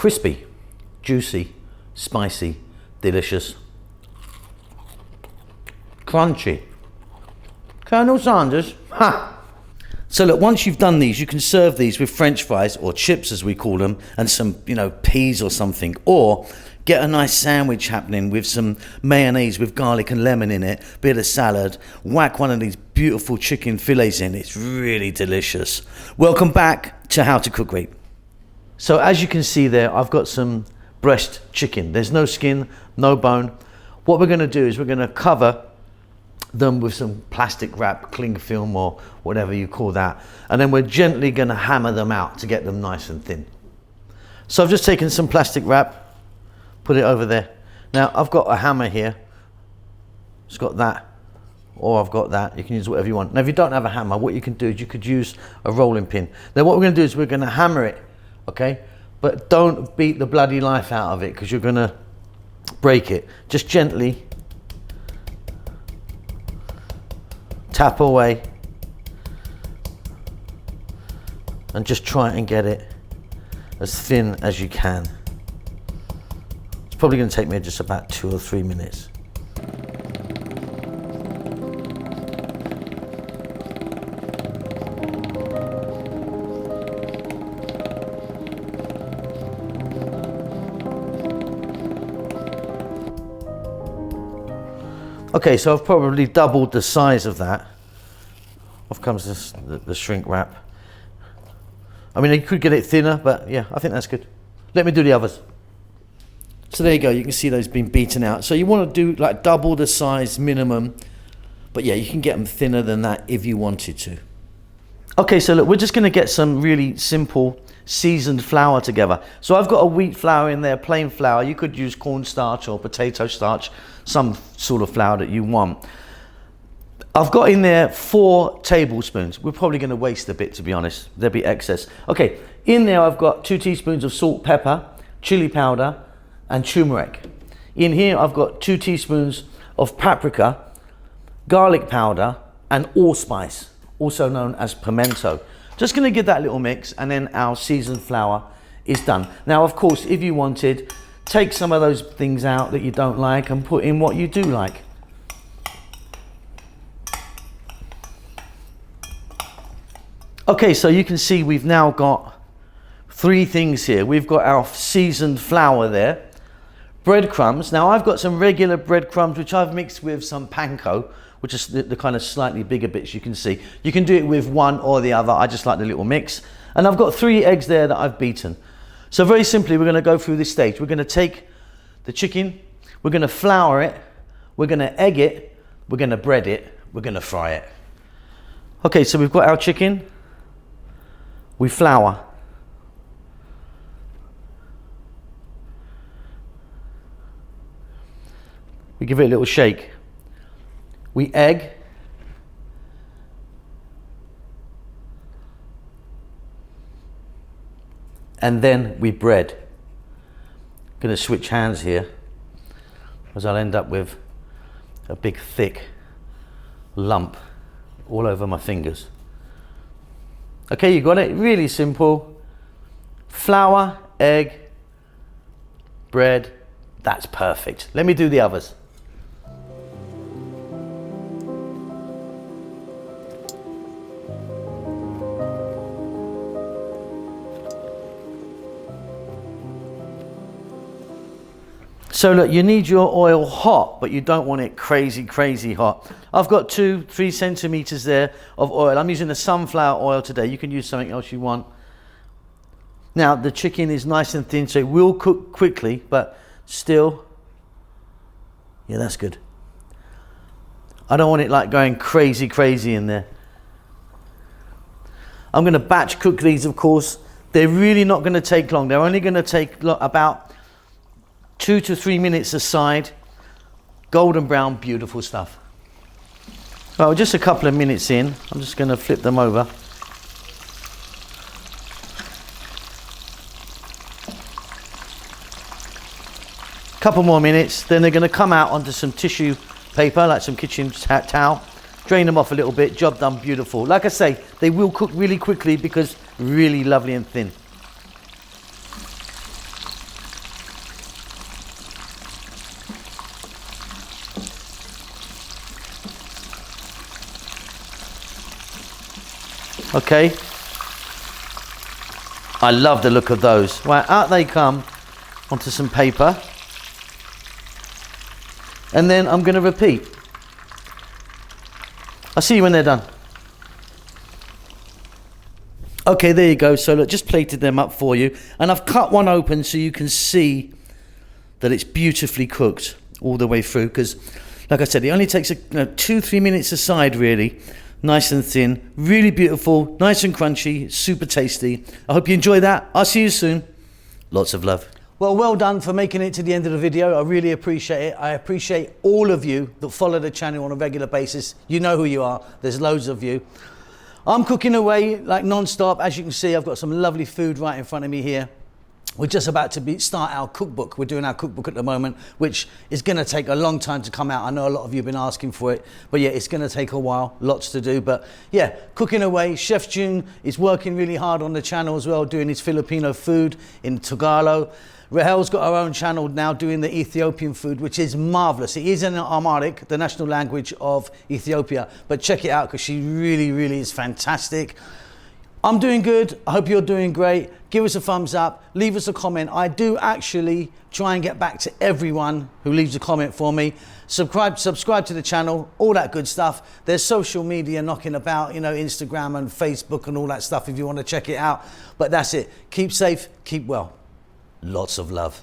Crispy, juicy, spicy, delicious, crunchy. Colonel Sanders, ha! So look, once you've done these, you can serve these with French fries, or chips as we call them, and some, peas or something, or get a nice sandwich happening with some mayonnaise with garlic and lemon in it, bit of salad, whack one of these beautiful chicken fillets in. It's really delicious. Welcome back to How to Cook Great. So as you can see there, I've got some breast chicken. There's no skin, no bone. What we're gonna do is we're gonna cover them with some plastic wrap, cling film, or whatever you call that. And then we're gently gonna hammer them out to get them nice and thin. So I've just taken some plastic wrap, put it over there. Now I've got a hammer here. It's got that, or I've got that. You can use whatever you want. Now if you don't have a hammer, what you can do is you could use a rolling pin. Now what we're gonna do is we're gonna hammer it, okay? But don't beat the bloody life out of it, because you're gonna break it. Just gently tap away and just try and get it as thin as you can. It's probably going to take me just about 2 or 3 minutes. Okay, so I've probably doubled the size of that. Off comes the shrink wrap. I mean, you could get it thinner, but yeah, I think that's good. Let me do the others. So there you go, you can see those being beaten out. So you want to do like double the size minimum, but yeah, you can get them thinner than that if you wanted to. Okay, so look, we're just going to get some really simple seasoned flour together. So I've got a wheat flour in there, plain flour. You could use cornstarch or potato starch, some sort of flour that you want. I've got in there 4 tablespoons. We're probably going to waste a bit, to be honest. There'll be excess. Okay, in there I've got 2 teaspoons of salt, pepper, chili powder, and turmeric. In here I've got 2 teaspoons of paprika, garlic powder, and allspice, also known as pimento. Just going to give that little mix, and then our seasoned flour is done. Now, of course, if you wanted, take some of those things out that you don't like and put in what you do like. Okay, so you can see we've now got 3 things here. We've got our seasoned flour there, breadcrumbs. Now I've got some regular breadcrumbs which I've mixed with some panko, which is the kind of slightly bigger bits you can see. You can do it with one or the other. I just like the little mix. And I've got 3 eggs there that I've beaten. So very simply, we're going to go through this stage. We're going to take the chicken, we're going to flour it, we're going to egg it, we're going to bread it, we're going to fry it. Okay, so we've got our chicken. We flour. We give it a little shake. We egg. And then we bread. I'm going to switch hands here, as I'll end up with a big thick lump all over my fingers. Okay, you got it? Really simple. Flour, egg, bread. That's perfect. Let me do the others. So look, you need your oil hot, but you don't want it crazy, crazy hot. I've got 2-3 centimeters there of oil. I'm using the sunflower oil today. You can use something else you want. Now, the chicken is nice and thin, so it will cook quickly, but still, yeah, that's good. I don't want it like going crazy, crazy in there. I'm going to batch cook these, of course. They're really not going to take long. They're only going to take about 2 to 3 minutes aside. Golden brown, beautiful stuff. Well, just a couple of minutes in, I'm just going to flip them over. Couple more minutes, then they're going to come out onto some tissue paper, like some kitchen towel. Drain them off a little bit, job done, beautiful. Like I say, they will cook really quickly because really lovely and thin. Okay. I love the look of those. Right, out they come onto some paper. And then I'm going to repeat. I'll see you when they're done. Okay, there you go. So look, just plated them up for you. And I've cut one open so you can see that it's beautifully cooked all the way through. Because, like I said, it only takes 2-3 minutes aside, really. Nice and thin, really beautiful, nice and crunchy, super tasty. I hope you enjoy that. I'll see you soon. Lots of love. Well done for making it to the end of the video. I really appreciate it. I appreciate all of you that follow the channel on a regular basis. You know who you are. There's loads of you. I'm cooking away like non-stop. As you can see, I've got some lovely food right in front of me here. We're just about to start our cookbook. We're doing our cookbook at the moment, which is going to take a long time to come out. I know a lot of you have been asking for it, but yeah, it's going to take a while, lots to do. But yeah, cooking away. Chef June is working really hard on the channel as well, doing his Filipino food in Tagalog. Rahel's got her own channel now doing the Ethiopian food, which is marvelous. It is in Amharic, the national language of Ethiopia, but check it out because she really, really is fantastic. I'm doing good. I hope you're doing great. Give us a thumbs up. Leave us a comment. I do actually try and get back to everyone who leaves a comment for me. Subscribe to the channel, all that good stuff. There's social media knocking about, you know, Instagram and Facebook and all that stuff if you want to check it out. But that's it. Keep safe, keep well. Lots of love.